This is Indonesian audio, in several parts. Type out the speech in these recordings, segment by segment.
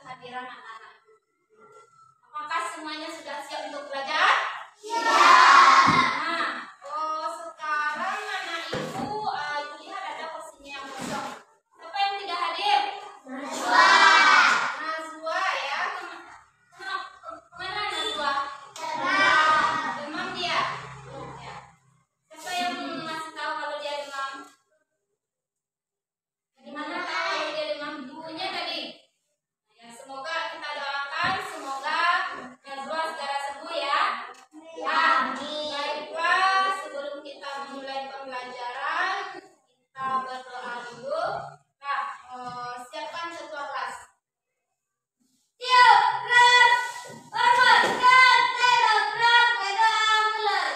kehadiran anak-anak. Apakah semuanya sudah siap untuk belajar? Ya. Nah, sekarang anak ibu lihat ada kursinya yang kosong. Siapa yang tidak hadir? Najwa. Najwa ya. Kemana Najwa? Demam dia. Ya. Siapa yang masih tahu kalau dia demam? Di mana tahu kalau dia demam? Ibunya tadi. Ya, semoga kita doakan, semoga Najwa segera sembuh ya. Amin. Baiklah, sebelum kita memulai pembelajaran, kita berdoa dulu. Nah, siapkan ketua kelas. Yuk, kelas. Hormatkan telegram berdoa mulai.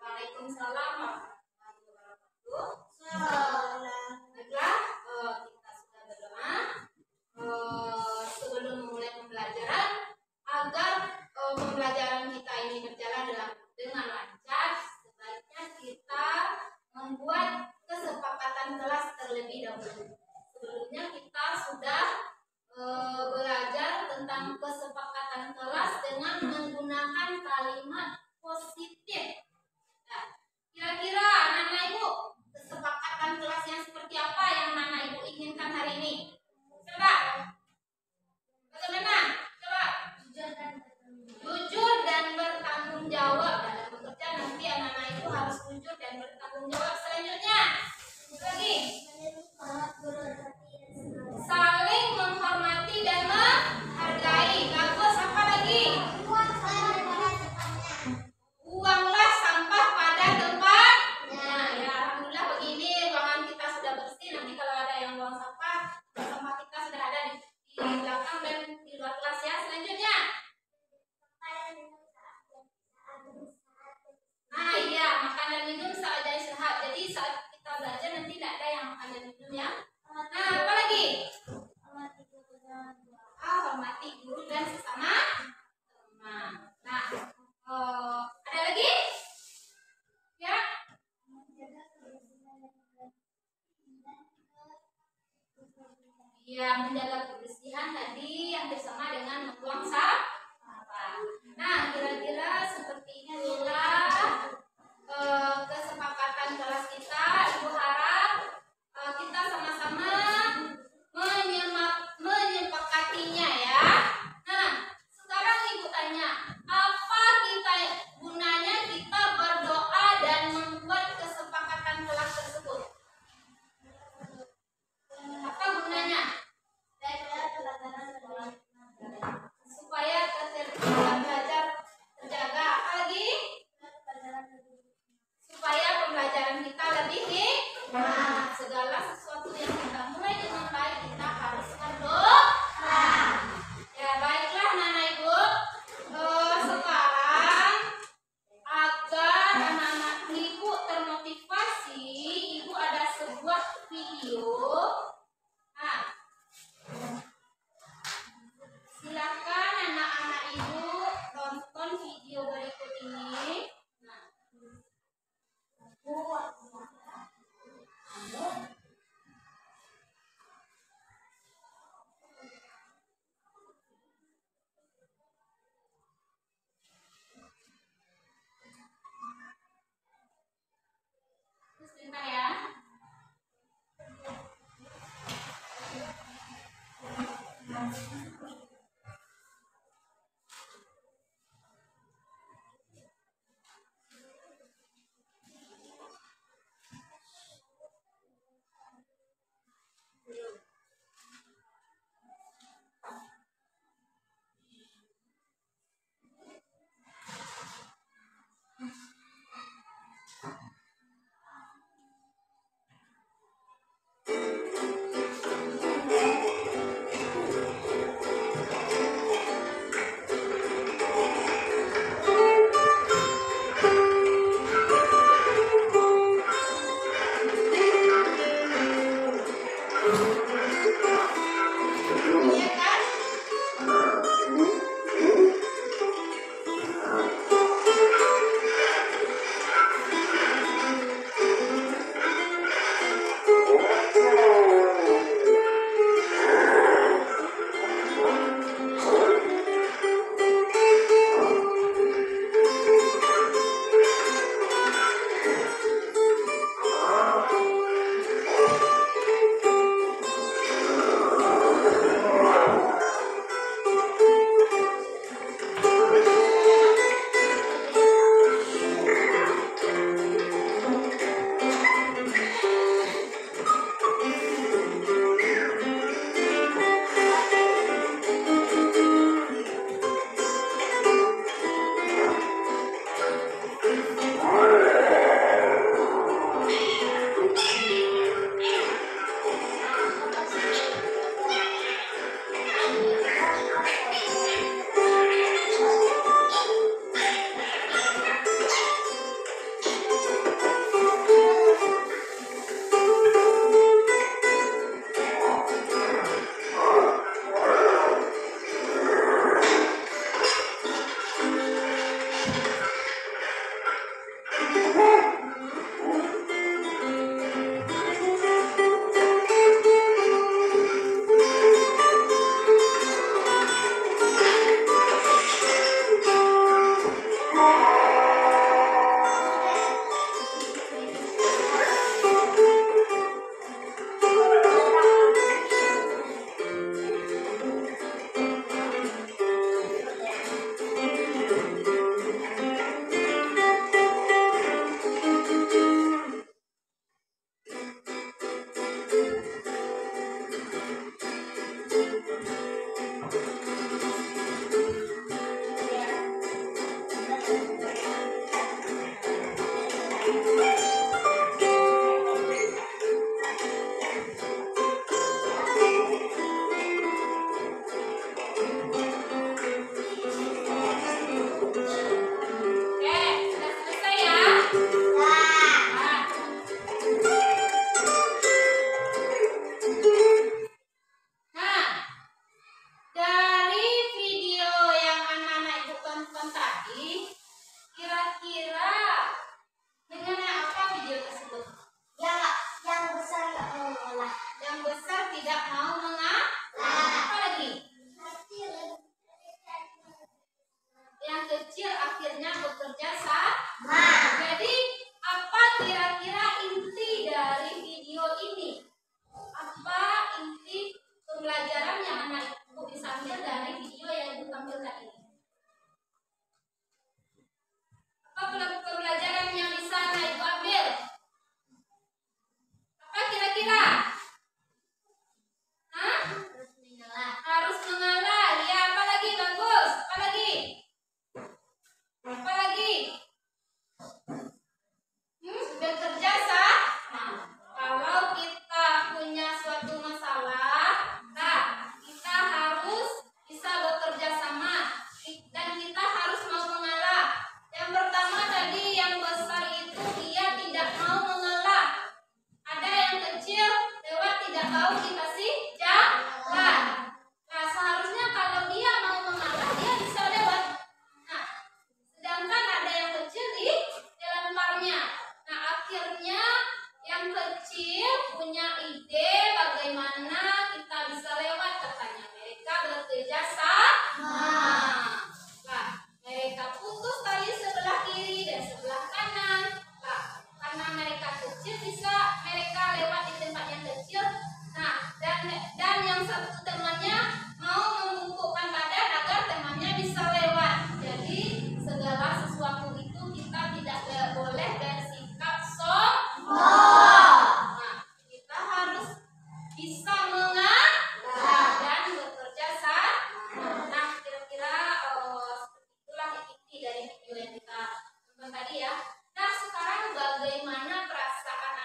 Waalaikumsalam warahmatullahi wabarakatuh. Baiklah, kita sudah berdoa sebelum memulai pembelajaran agar pembelajaran kita ini berjalan dengan lancar. Sebaiknya kita membuat kesepakatan kelas terlebih dahulu. Sebelumnya kita sudah belajar tentang kesepakatan kelas dengan menggunakan kalimat positif. Nah, kira-kira anak-anak ibu kesepakatan kelas yang seperti apa yang anak ibu inginkan hari ini? Coba, bagaimana? Coba, jujur dan bertanggung jawab dalam bekerja. Nanti anak-anak ibu harus jujur dan bertanggung jawab. Selanjutnya, lagi saling menghormati dan menghargai. Bagus, apa lagi? Buanglah sampah pada tempatnya. Ya, alhamdulillah begini ruangan kita sudah bersih. Nanti kalau ada yang buang sampah kita sudah ada di belakang dan di luar kelas ya. Selanjutnya. Nah, iya, makan dan minum saat istirahat. Jadi saat kita belajar nanti tidak ada yang makan dan minum ya. Nah, apa lagi? Hormati guru dan sesama teman. Nah, ada lagi? Ya. Iya, menjaga kebersihan tadi yang bersama dengan membuang sampah. Nah, kira-kira seperti ini adalah kesepakatan kelas kita. Ibu harap kita sama-sama menyepakatinya ya. Nah, sekarang ibu tanya, apa gunanya kita berdoa dan membuat kesepakatan kelas tersebut? Nah, segala sesuatu yang kita mulai dengan baik kita harus berdoa. Ya, baiklah anak-anak Ibu. Sekarang agar anak-anak Ibu termotivasi, Ibu ada sebuah video. Nah, silakan anak-anak Ibu tonton video berikut ini. Nah, sebentar ya.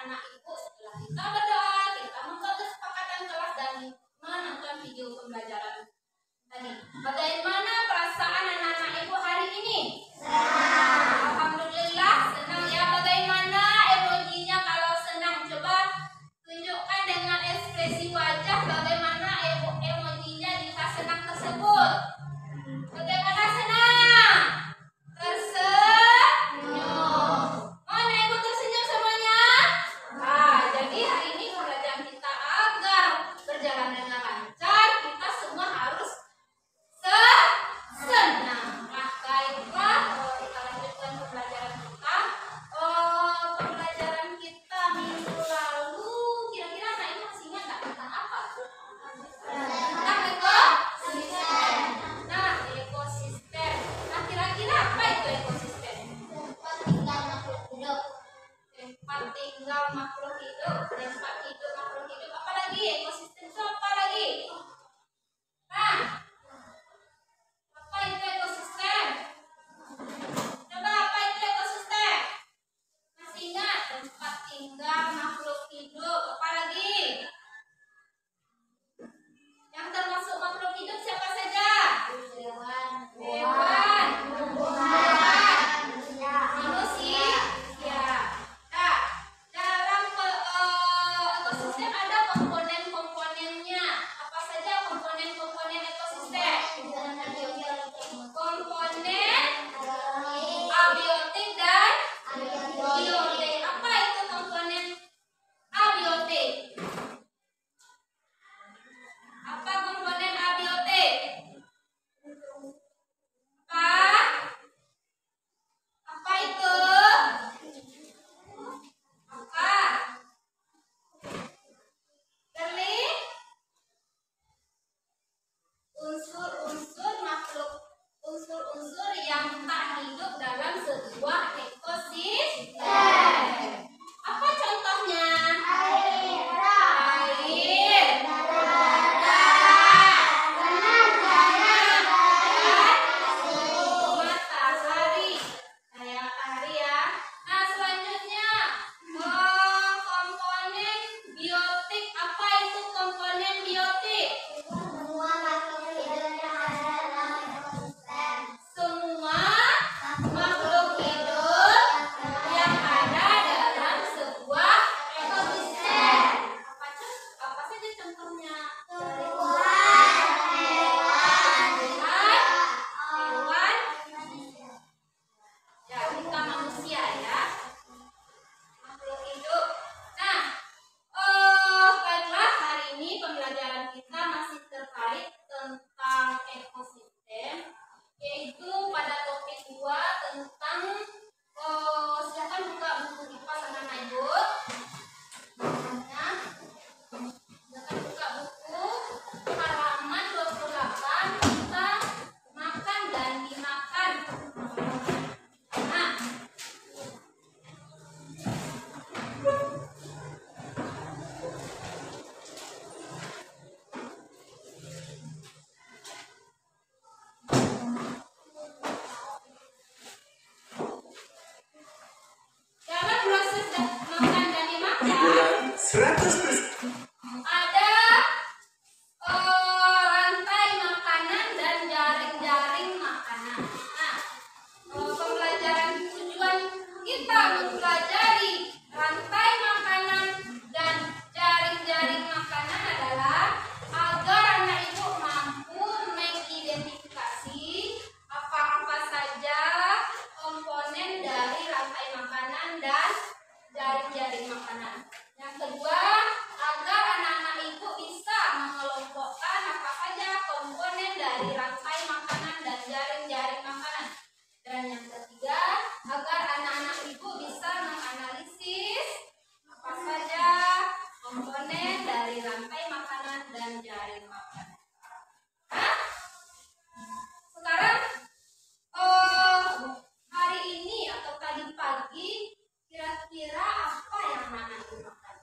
anak-anak ibu setelah kita berdoa, kita membuat kesepakatan kelas dan menonton video pembelajaran tadi. Bagaimana perasaan anak-anak ibu hari ini? Alhamdulillah senang ya. Bagaimana emojinya kalau senang? Coba tunjukkan dengan ekspresi wajah bagaimana emojinya jika senang tersebut. Bagaimana senang? Tersenyum. Mana ibu tersenyum semuanya? Jadi hari ini pelajaran kita agar berjalan dengan lancar, kita semua harus senang. Nah, baiklah, kita lanjutkan pembelajaran kita. Pembelajaran kita minggu lalu, kira-kira anak ibu masih ingat nggak tentang apa? Tentang ekosistem. Nah, ekosistem. Nah, kira-kira apa itu ekosistem? Tempat tinggal makhluk hidup. Tempat hidup makhluk hidup. Apa lagi? Ekosistem itu apa lagi? Nah, apa itu ekosistem? Coba apa itu ekosistem? Masih ingat? Tempat tinggal makhluk hidup. Apa lagi? Yang termasuk makhluk hidup siapa saja? Hewan, manusia. Nah, dalam ekosistem ada komponen-komponennya. Apa saja komponen-komponen ekosistem? Komponen abiotik dan biotik. Apa itu komponen abiotik? Apa komponen abiotik? Apa itu? Apa? Gerli? Unsur-unsur makhluk, unsur-unsur yang tak hidup dalam sebuah ekosistem. Apa contohnya? Air, matahari, ya. Nah, selanjutnya komponen biotik. Apa itu komponen biotik? Semua makhluk hidup yang ada dalam sebuah ekosistem. Apa saja contohnya? Hewan, ya, kita manusia ya, makhluk hidup. Nah, baiklah, hari ini pembelajaran kita masih terkait tentang ekosistem, yaitu pada topik 2 tentang silakan buka buku IPA sama ibu. Nah, silakan buka buku halaman 28, kita makan dan dimakan. Nah, dalam proses makan dan dimakan Hiburan 100%. ada rantai makanan dan jaring-jaring makanan. Nah, pembelajaran tujuan kita mempelajari rantai makanan dan jaring-jaring makanan adalah agar anak ibu mampu mengidentifikasi apa-apa saja komponen dari rantai makanan dan jaring-jaring makanan. Yang kedua, agar anak-anak ibu bisa mengelompokkan apa saja komponen dari rantai makanan dan jaring-jaring makanan. Dan yang ketiga, agar anak-anak ibu bisa menganalisis apa saja komponen dari rantai makanan dan jaring makanan. Nah, sekarang hari ini atau tadi pagi kira-kira apa yang anak ibu makan?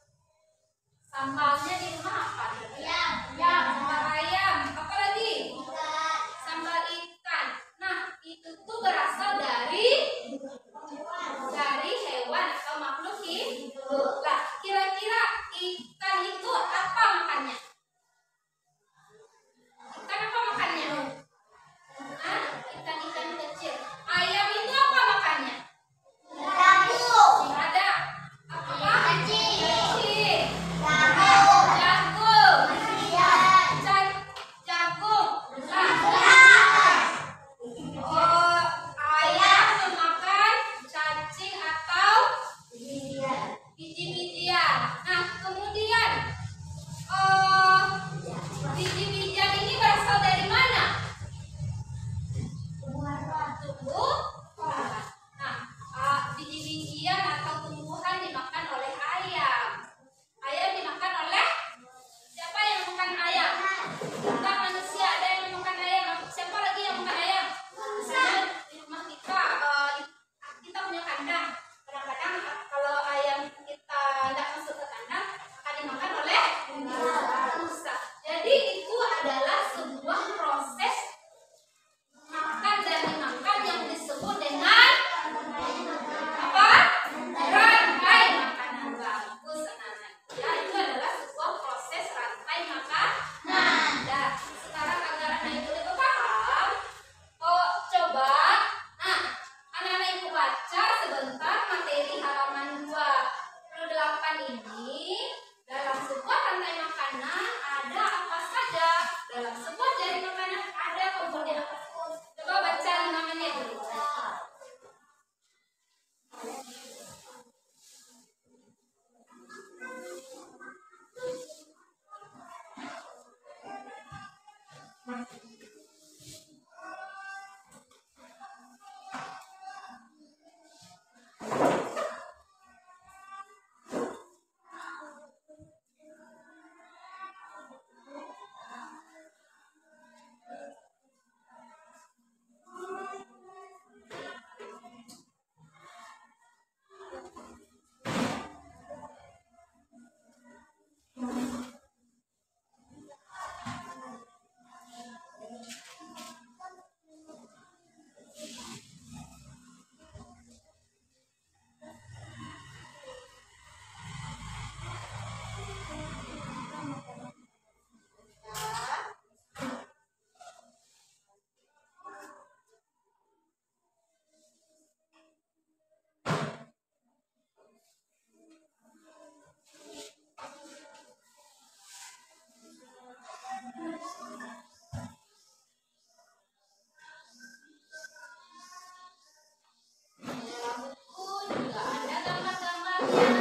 semuanya.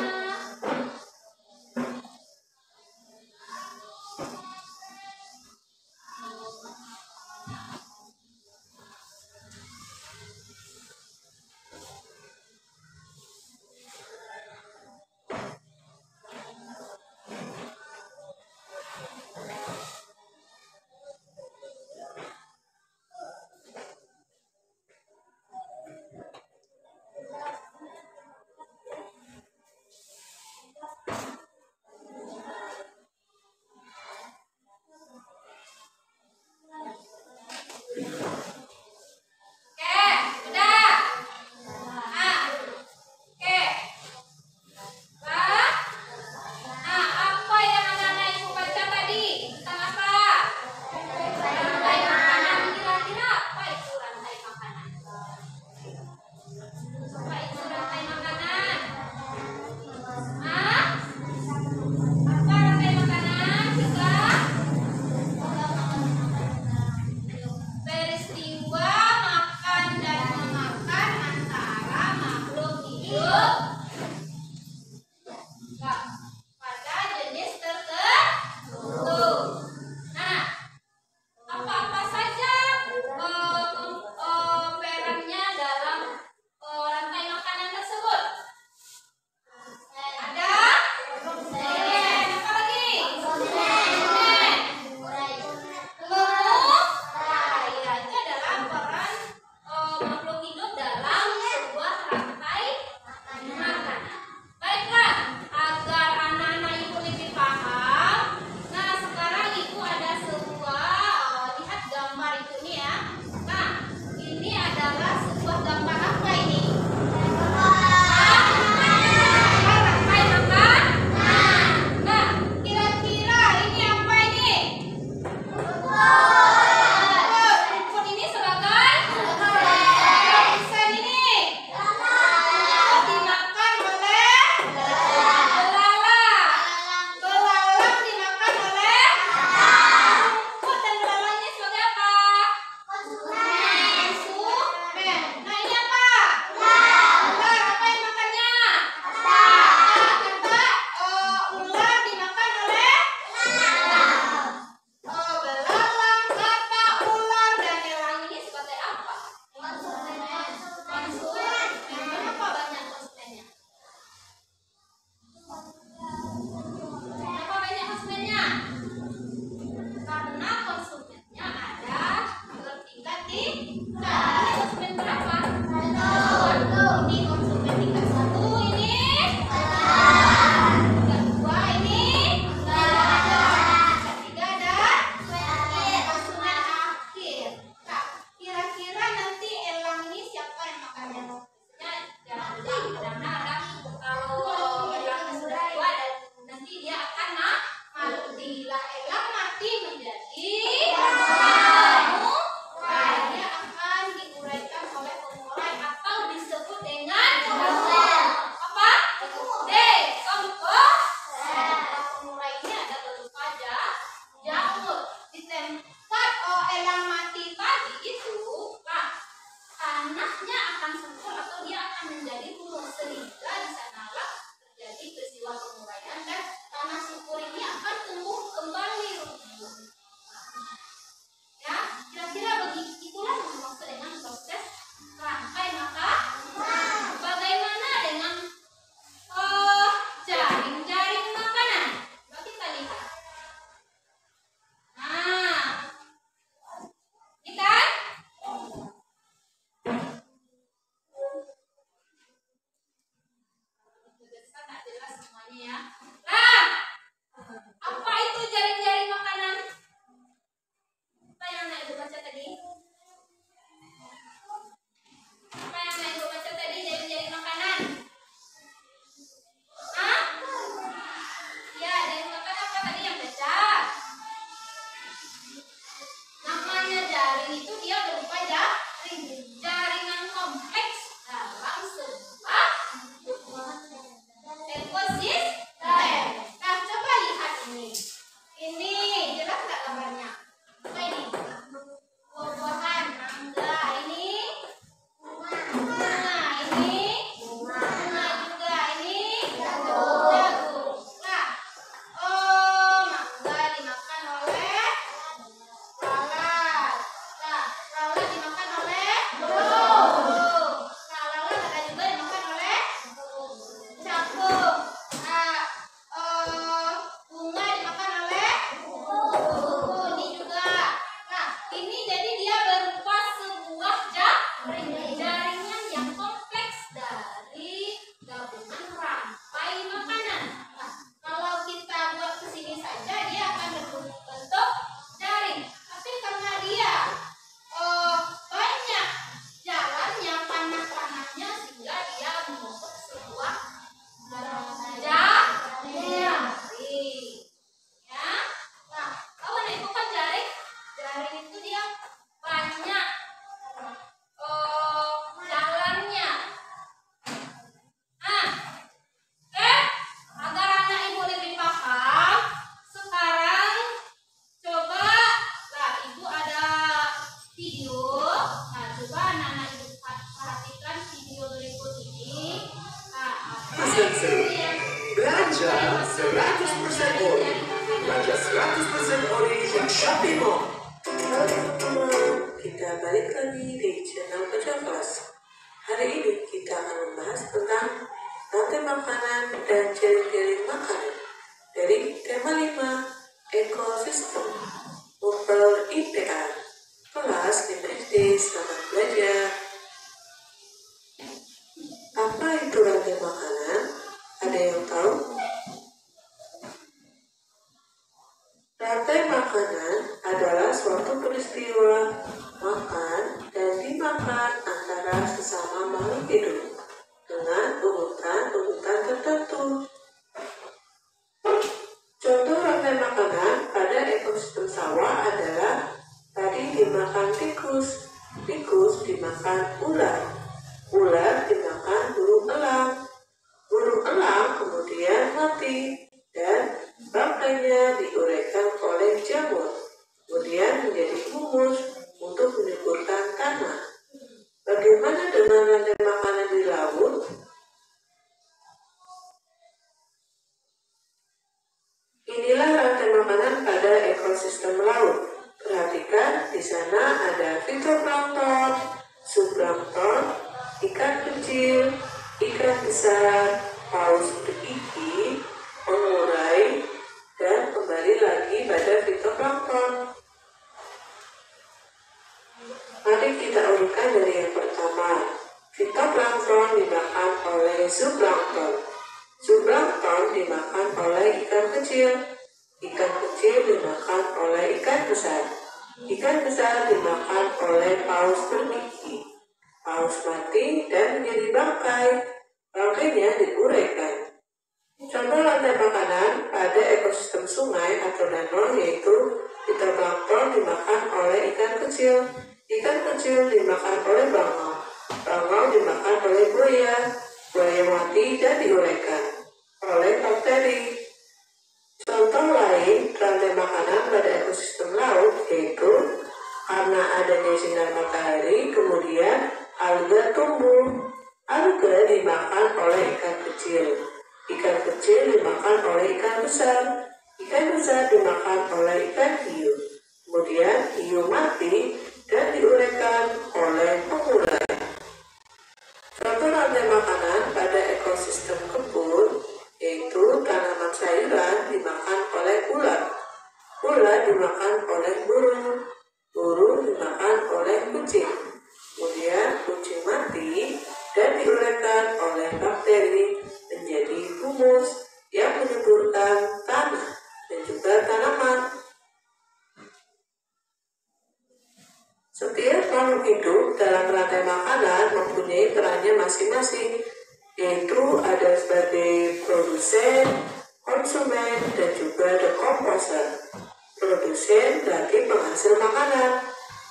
ori. Belanja 100% ori di Shopee Mall. Halo teman-teman, kita balik lagi di channel Kerja Kelas. Hari ini kita akan membahas tentang rantai makanan dan ciri-ciri makanan dari tema 5 ekosistem Mupel IPA kelas 5 SD. Selamat belajar. Apa itu rantai makanan? Ada yang tahu? Rantai makanan adalah suatu peristiwa makan dan dimakan antara sesama makhluk hidup dengan urutan-urutan tertentu. Contoh rantai makanan pada ekosistem sawah adalah tadi dimakan tikus, tikus dimakan ular, ular dimakan burung elang kemudian mati dan bangkainya diuraikan oleh jamur, kemudian menjadi humus untuk menyuburkan tanah. Bagaimana dengan rantai makanan di laut? Inilah rantai makanan pada ekosistem laut. Perhatikan, di sana ada fitoplankton, zooplankton, ikan kecil, ikan besar, paus bergigi, pengurai, dan kembali lagi pada fitoplankton. Mari kita urutkan dari yang pertama. Fitoplankton dimakan oleh zooplankton. Zooplankton dimakan oleh ikan kecil. Ikan kecil dimakan oleh ikan besar. Ikan besar dimakan oleh paus bergigi. Paus mati dan menjadi bangkai. Bangkainya diuraikan. Contoh rantai makanan pada ekosistem sungai atau danau yaitu fitoplankton dimakan oleh ikan kecil. Ikan kecil dimakan oleh bangau. Bangau dimakan oleh buaya. Buaya mati dan diuraikan oleh bakteri. Contoh lain rantai makanan pada ekosistem laut yaitu karena adanya sinar matahari kemudian alga tumbuh. Alga dimakan oleh ikan kecil. Ikan kecil dimakan oleh ikan besar. Ikan besar dimakan oleh ikan hiu. Kemudian hiu mati dan diuraikan oleh pengurai. Contoh rantai makanan pada ekosistem kebun yaitu tanaman sayuran dimakan oleh ulat. Ulat dimakan oleh burung. Burung dimakan oleh kucing. Kemudian kucing mati dan diuraikan oleh bakteri menjadi humus yang menyuburkan tanah dan juga tanaman. Setiap makhluk hidup dalam rantai makanan mempunyai perannya masing-masing, yaitu ada sebagai produsen, konsumen, dan juga decomposer. Produsen berarti penghasil makanan,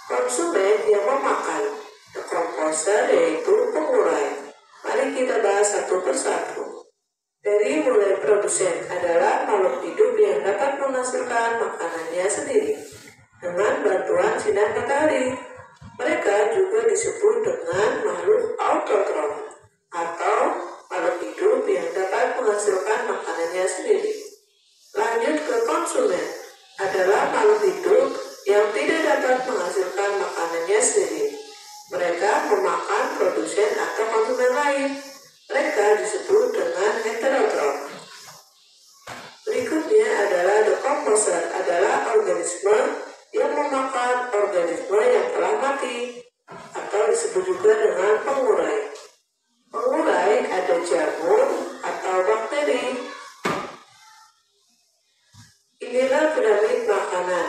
konsumen yang memakan, decomposer yaitu pengurai. Mari kita bahas satu persatu. Dari mulai produsen adalah makhluk hidup yang dapat menghasilkan makanannya sendiri dengan bantuan sinar matahari. Mereka juga disebut dengan makhluk autotrof atau makhluk hidup yang dapat menghasilkan makanannya sendiri. Lanjut ke konsumen adalah makhluk hidup yang tidak dapat menghasilkan makanannya sendiri. Mereka memakan produsen atau konsumen lain. Mereka disebut dengan heterotrof. Berikutnya adalah decomposer adalah organisme yang memakan organisme yang telah mati atau disebut juga dengan pengurai. Pengurai ada jamur atau bakteri. Inilah piramid makanan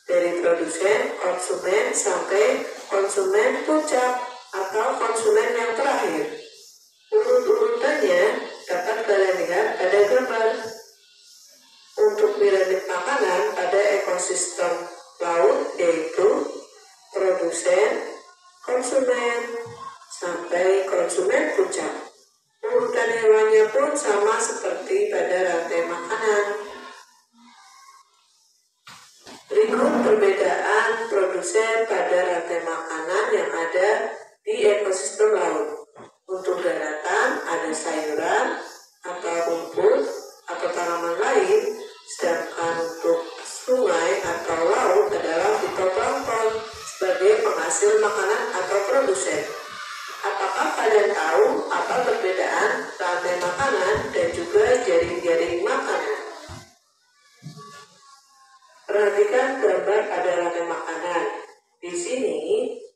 dari produsen, konsumen sampai konsumen puncak atau konsumen yang terakhir. Urut-urutannya dapat kalian lihat pada gambar. Untuk piramid makanan pada ekosistem laut yaitu produsen, konsumen, sampai konsumen puncak. Urutan hewannya pun sama seperti pada rantai makanan. Berikut perbedaan produsen pada rantai makanan yang ada di ekosistem laut. Untuk daratan ada sayuran atau rumput atau tanaman lain Perhatikan gambar pada rantai makanan. Di sini,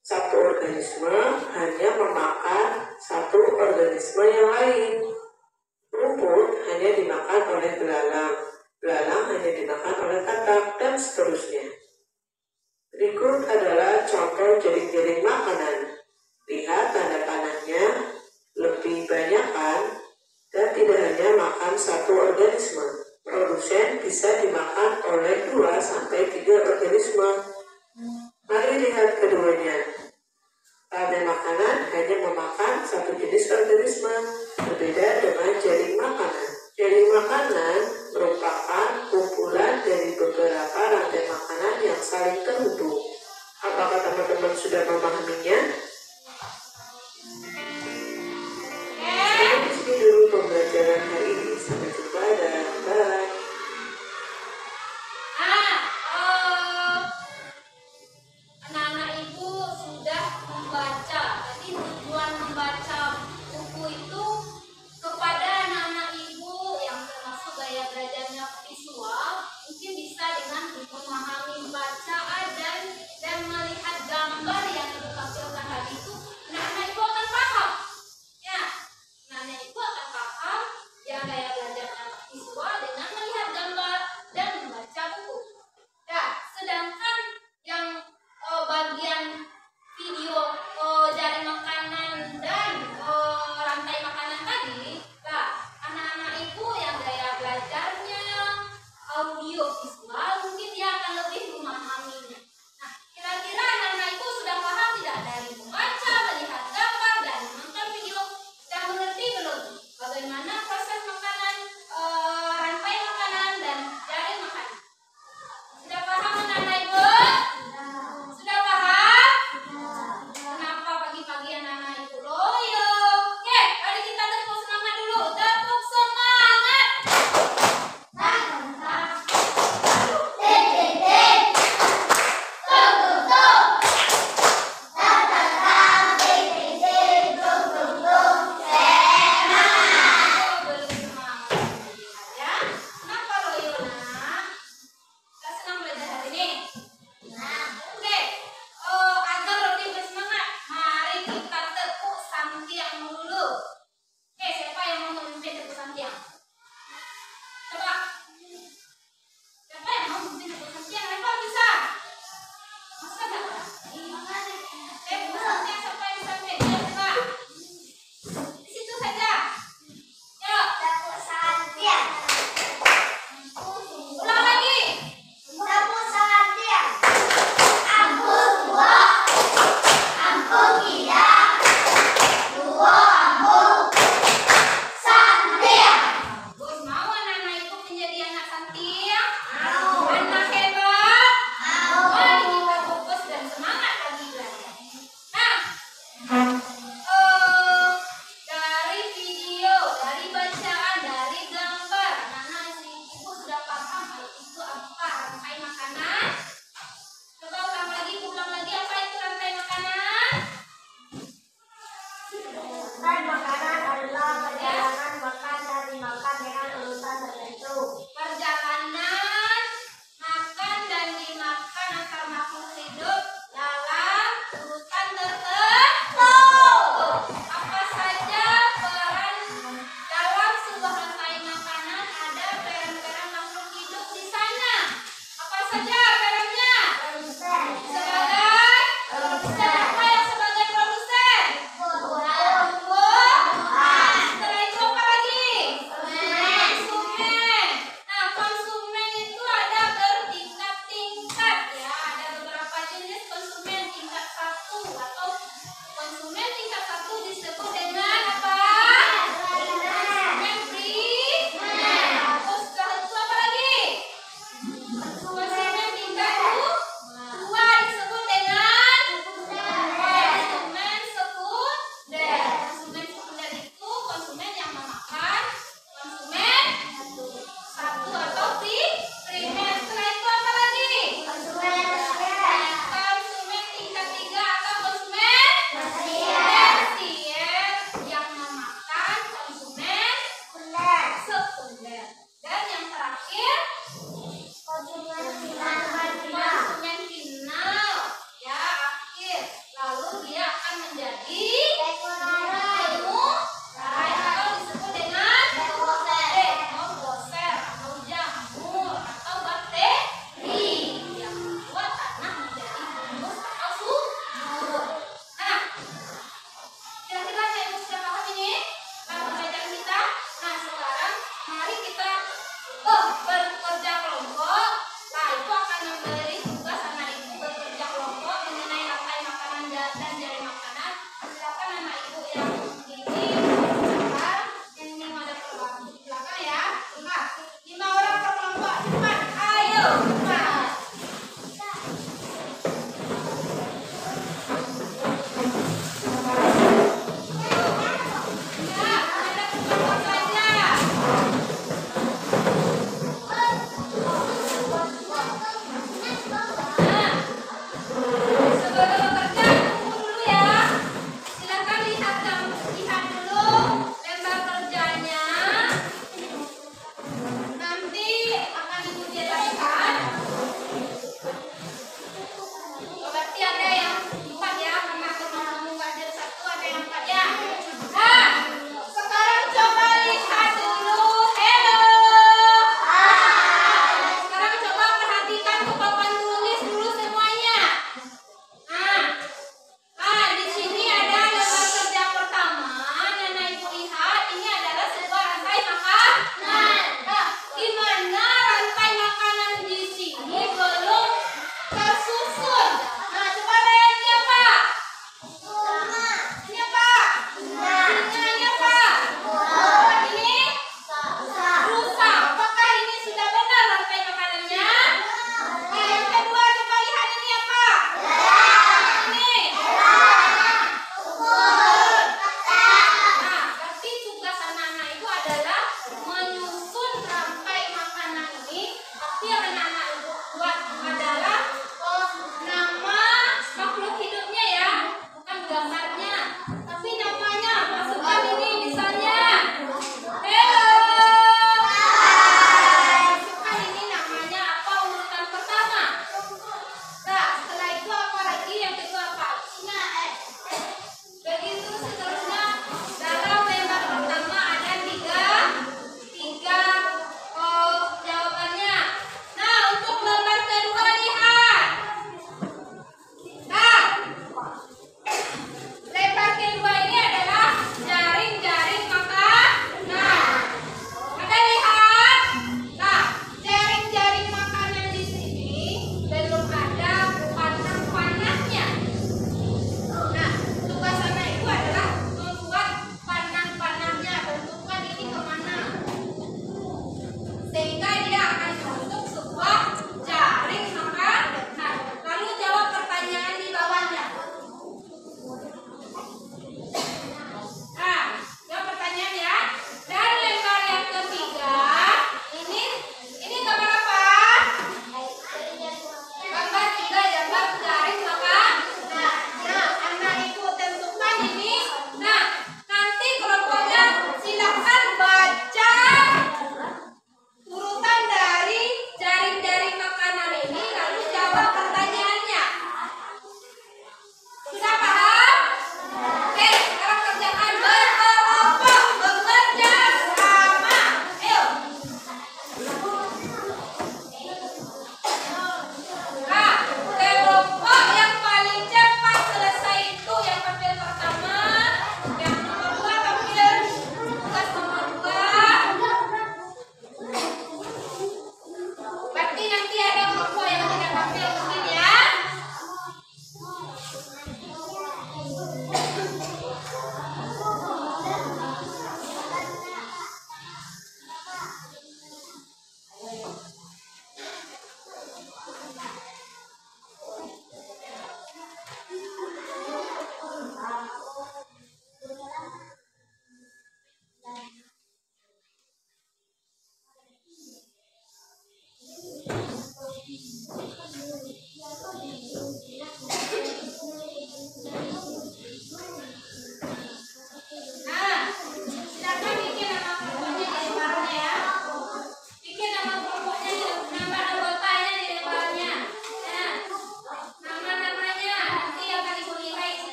satu organisme hanya memakan satu organisme yang lain. Rumput hanya dimakan oleh belalang, belalang hanya dimakan oleh katak, dan seterusnya. Berikut adalah contoh jaring-jaring makanan. Lihat tanda panahnya, lebih banyak kan? Dan tidak hanya makan satu organisme. Produsen bisa dimakan oleh 2-3 organisme. Mari lihat keduanya. Rantai makanan hanya memakan satu jenis organisme, berbeda dengan jaring makanan. Jaring makanan merupakan kumpulan dari beberapa rantai makanan yang saling terhubung. Apakah teman-teman sudah memahaminya? Sampai di sini dulu pembelajaran hari ini. Sampai jumpa dan bye. Anak-anak ibu sudah membaca. Jadi tujuan membaca buku itu kepada anak-anak ibu yang termasuk gaya belajarnya visual, mungkin bisa dengan memahami bacaan dan melihat gambar yang ibu tampilkan tadi itu, anak-anak ibu akan paham. Ya, anak-anak ibu akan paham yang gaya belajarnya visual dengan melihat gambar dan membaca buku. Nah, sedangkan yang bagian video jaring makanan dan rantai makanan tadi, nah, anak-anak ibu yang gaya belajarnya audio visual mungkin dia akan lebih memahaminya. Nah, kira-kira anak-anak ibu sudah paham tidak dari membaca, melihat gambar, dan menonton video? Sudah mengerti belum bagaimana proses makanan, rantai makanan dan jaring makanan? Sudah paham anak-anak ibu? Sudah paham? Kenapa pagi-pagi anak-anak ibu loyo? Oke, mari kita tepuk semangat dulu. Tepuk semangat. bekerja kelompok. Nah, itu akan memberi tugas anak ibu bekerja kelompok mengenai rantai makanan dan jari makanan. Silakan anak ibu yang ini silakan, yang ini ada terbagi. Silakan ya. Cepat. 5 orang per kelompok. Cepat. Ayo. Cepat. Ya, ada kelompok saja. Next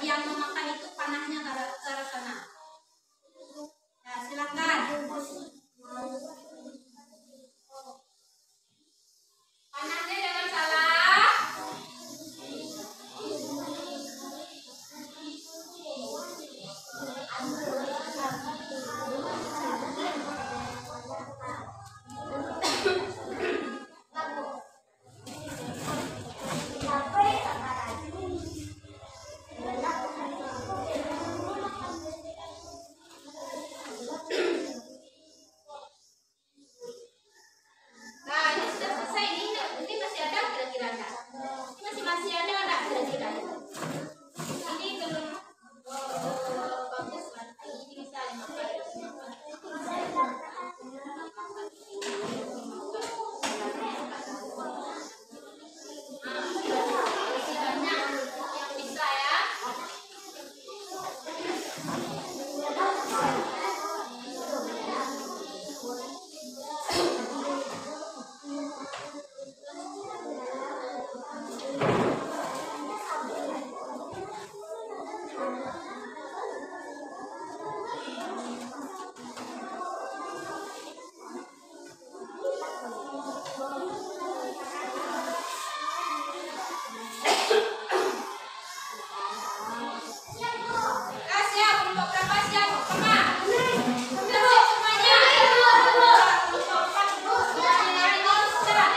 yang memakan itu panahnya ke arah sana. Ya, silakan. Panahnya jangan salah. Nah, ini sudah selesai. Ini masih ada kira-kira enggak? Masih ada enggak kira-kira? Ini belum bagus lah. Ini bisa masih banyak yang bisa ya. Siap, kelompok berapa siap? Kema? Sudah siap semuanya? Semuanya ini sudah.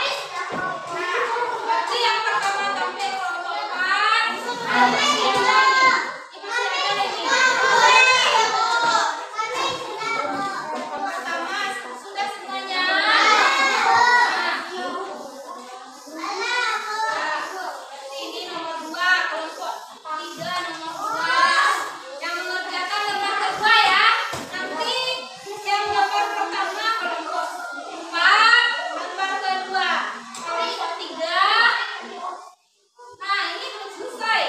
Nah, berarti yang pertama tampil kelompok 4. Masih ada ini. Pertama sudah semuanya. Berarti ini nomor 2, kelompok 3 nomor 2. Yang mengerjakan lembar kedua ya. Nanti yang lembar pertama kelompok 4, lembar kedua kelompok 3. Nah, ini belum selesai.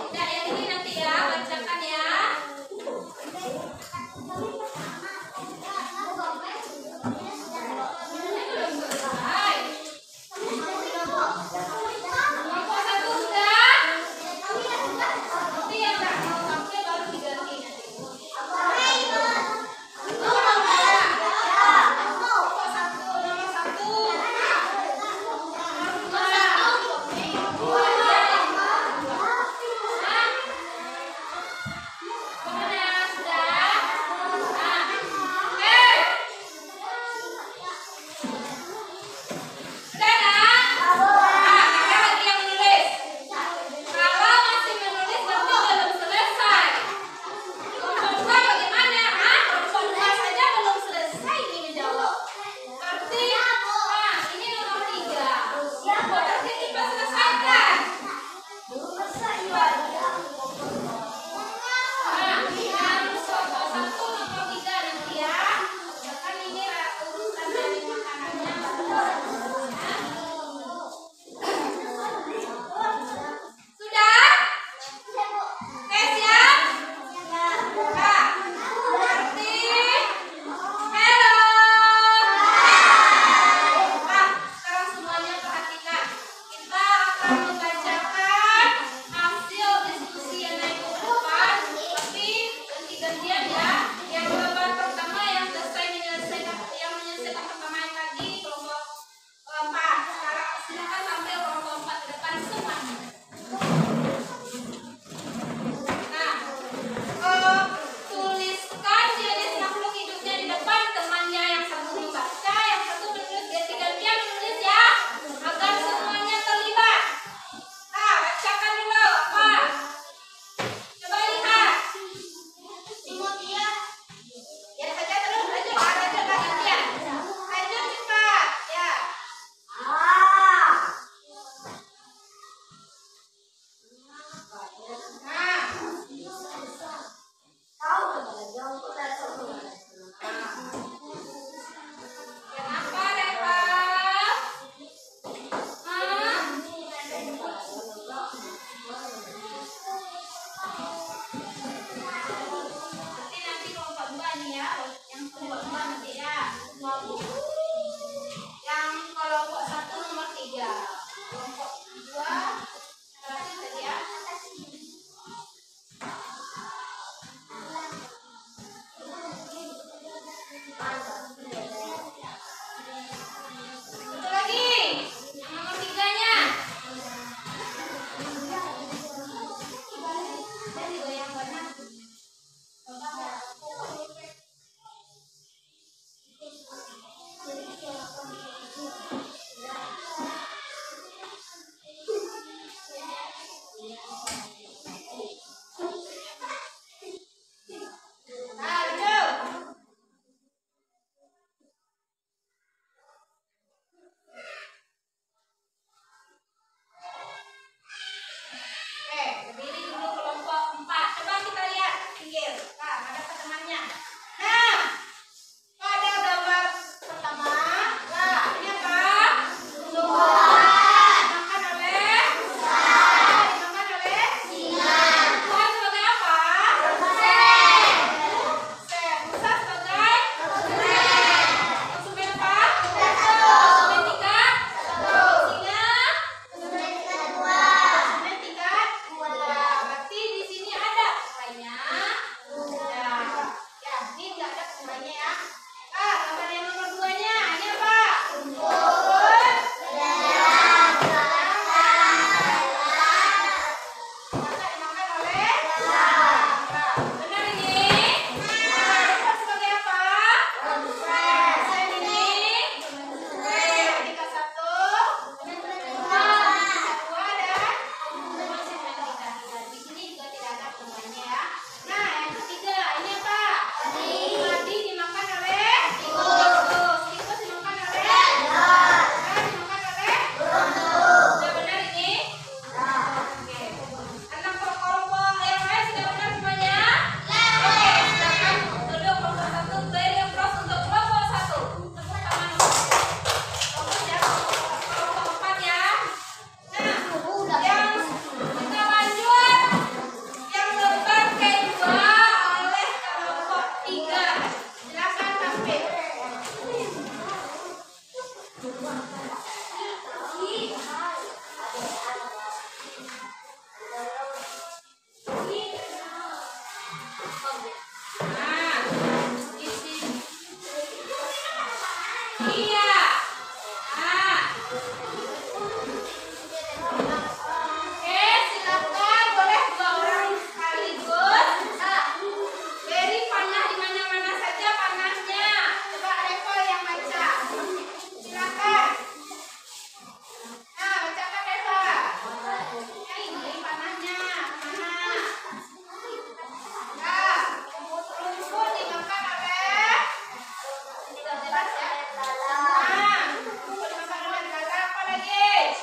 Tidak, yang ini nanti ya, bacakan ya. Ini belum selesai. Kelompok 1 sudah. Nanti yang nggak mau tampil baru diganti nanti. Kelompok 1 nomor 1.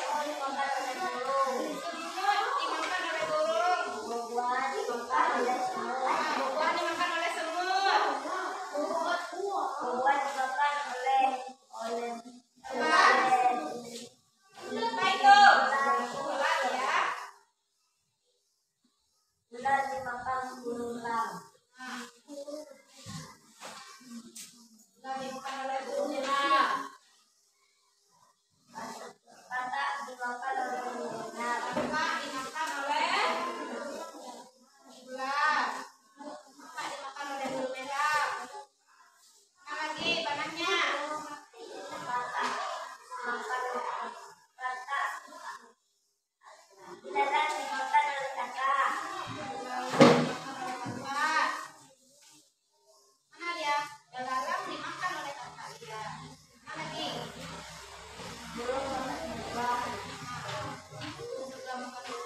dimakan oleh burung. Semut dimakan oleh burung. Buah dimakan oleh semut. Buah dimakan oleh semut. Buah dimakan oleh Apa itu? Ular ya. ular dimakan berulang. Ular dimakan oleh berulang. Katak dimakan oleh ular. Katak dimakan oleh ular. Katak dimakan oleh beludak. Apa lagi banaknya? Katak dimakan oleh katak. Lalat dimakan oleh katak. Mana dia? Belalang dimakan oleh katak dia. Mana lagi? Burung makan buah. Juga makan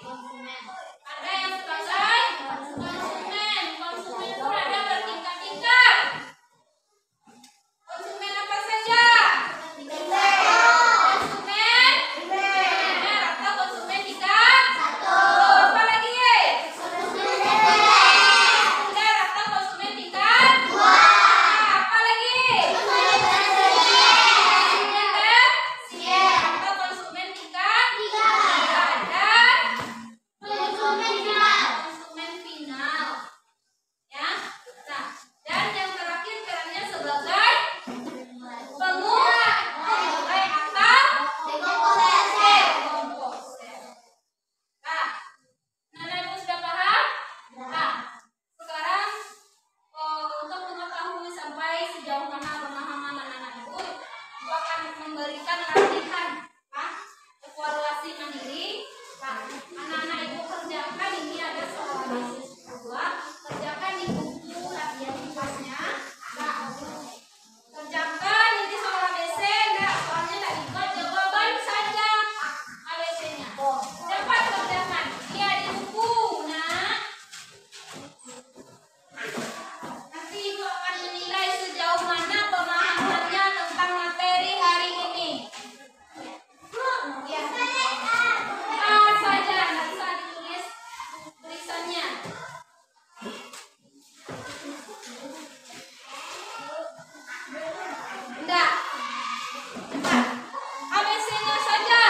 konsumen. Ada yang sebagai konsumen. Konsumen itu ada bertingkat-tingkat. Konsumen apa saja? Konsumen primer atau konsumen tingkat satu. Apa lagi? Sekunder atau konsumen tingkat dua. Apa lagi? Tersier atau konsumen tingkat tiga. Dan konsumen final. Ya. Nah, dan yang terakhir perannya sebagai penguat atau dekomposer. Nah, Nana Ibu sudah paham? Nah, sekarang untuk mengetahui sampai sejauh mana pemahaman anak-anak Ibu, Ibu akan memberikan latihan evaluasi mandiri. Nah, anak-anak Ibu kerjakan, ini ada soal analisis kedua, kerjakan di buku latihan kelasnya. Nah, kerjakan ini soal ABC, enggak, soalnya enggak dibuat, jawaban saja ABC-nya. Cepat kerjakan. Iya di buku, nak. Nanti Ibu akan menilai sejauh mana pemahamannya tentang materi hari ini. Ya. A saja, nggak usah ditulis tulisannya. Enggak. Cepat. ABC-nya saja.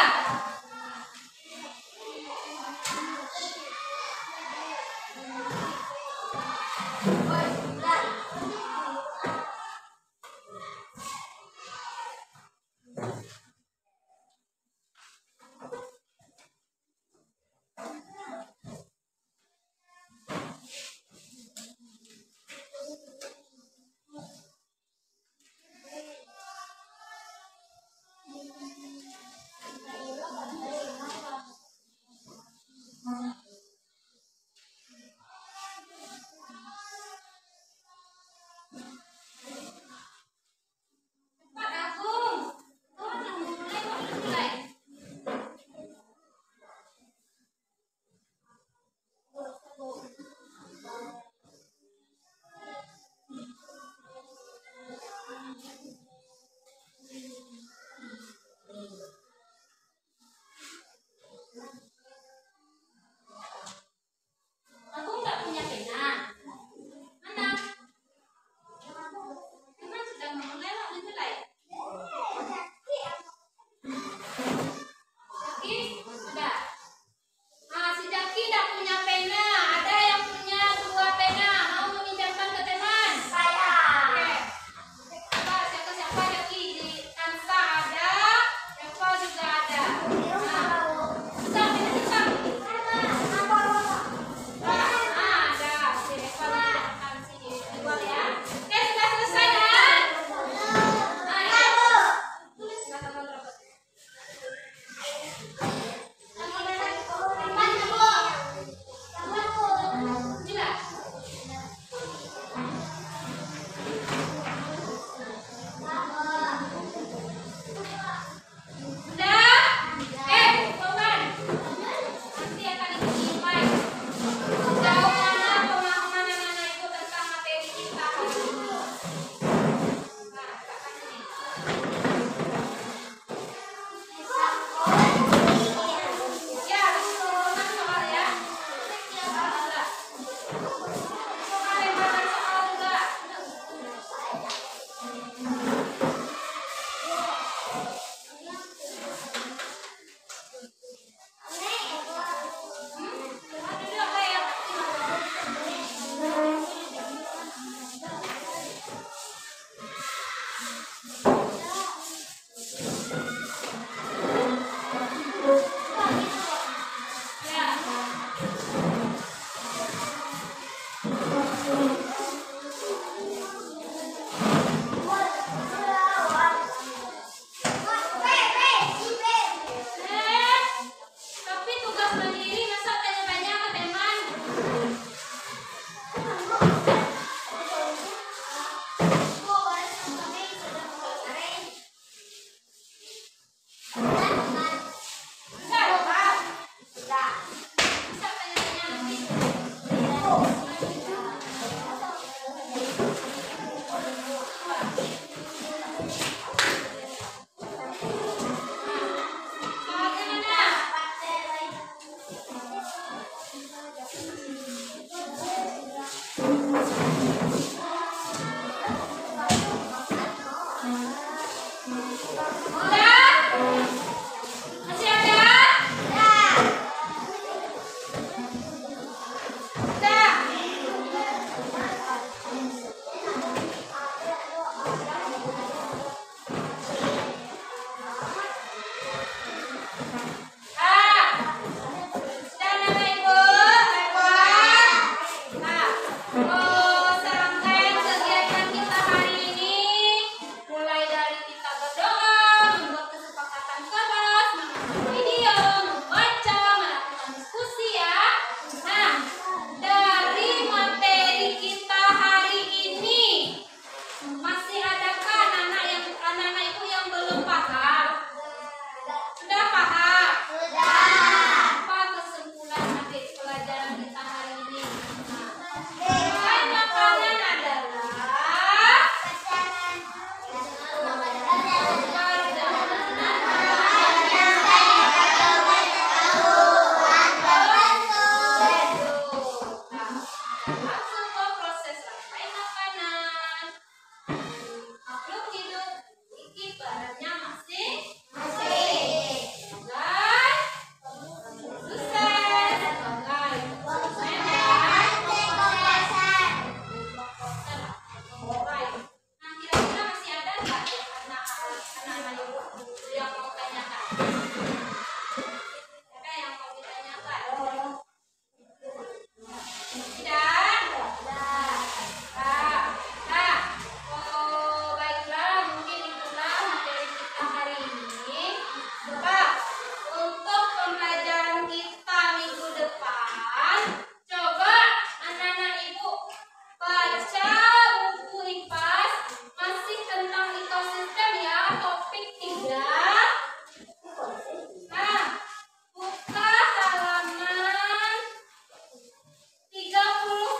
Cepat, Agung. Tuh, yang mulai kok belum mulai. Aku nggak punya pena. Mana? Emang sudah mulai lah, udah mulai. Jaki sudah. Nah, si Jaki tidak punya pena. Ada yang punya 2 pena. Mau meminjamkan ke teman? Saya. Oke. Siapa Jaki? Di Kansa ada. Eva juga ada. Nah, sudah pena sudah. Ada. Si Eva akan sini. Jual ya. Oke, sudah selesai kan? Nah, itu. Tulis nggak tanggal berapa? Nanti akan disimpan. Sejauh mana pemahaman anak-anak itu tentang materi kita hari ini. Nah, katakan ini. Ya, urusan soal ya. Soal juga. Soal lempatan soal juga. Ada juga kayak tapi tugas mandiri masa tanya-tanya ke teman. Sudah, Pak.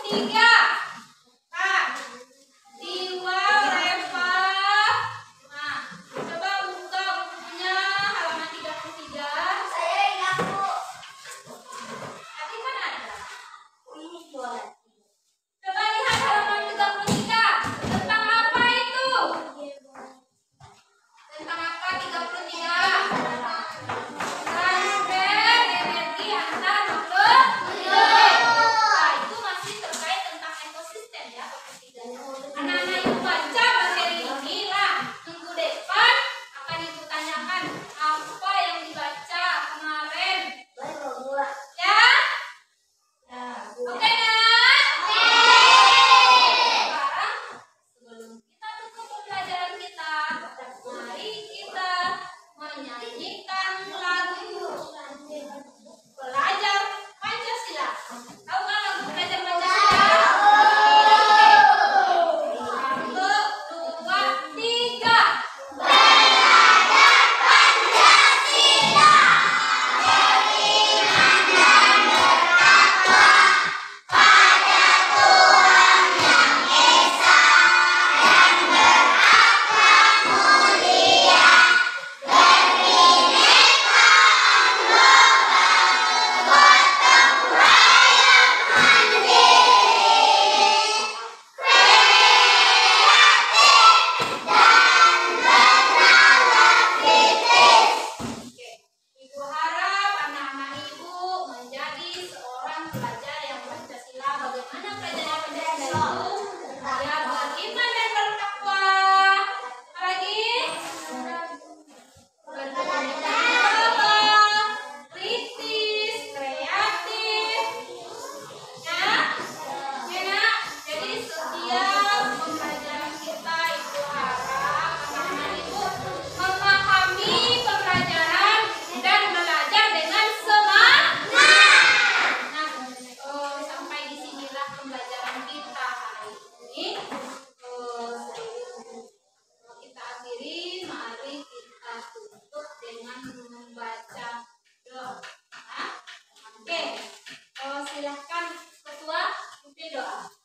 33. Nah, Diwa, Reva. Nah, coba buka bukunya halaman 33. Saya ingat Bu. Tadi kan ada. Ini jualan. Coba lihat halaman 33. Tentang apa itu? Tentang apa 33? Transfer energi antar makhluk hidup. Nah, itu masih terkait tentang ekosistem ya, ketiganya. Anak-anak yang baca materi ini lah, minggu depan akan ibu tanyakan apa yang dibaca kemarin. Baru Ya? Oke, Nak? Sekarang, sebelum kita tutup pembelajaran kita, mari kita menyanyikan lagu Pelajar Pancasila. Tahu kan lagu Pelajar Pancasila? Satu, dua, tiga. Oke, Ibu harap anak-anak Ibu menjadi seorang pelajar yang Pancasila. Bagaimana pelajar Pancasila itu? Ya, beriman dan bertakwa. Apa lagi? Bertanggung kritis, kreatif. Ya, ya Nak. Jadi setiap pembelajaran kita Ibu harap anak-anak Ibu memahami pembelajaran dan belajar dengan semangat. Nah, sampai di sinilah pembelajaran kita hari ini. Kita akhiri, mari kita tutup dengan membaca doa. Oke, silahkan ketua pimpin doa.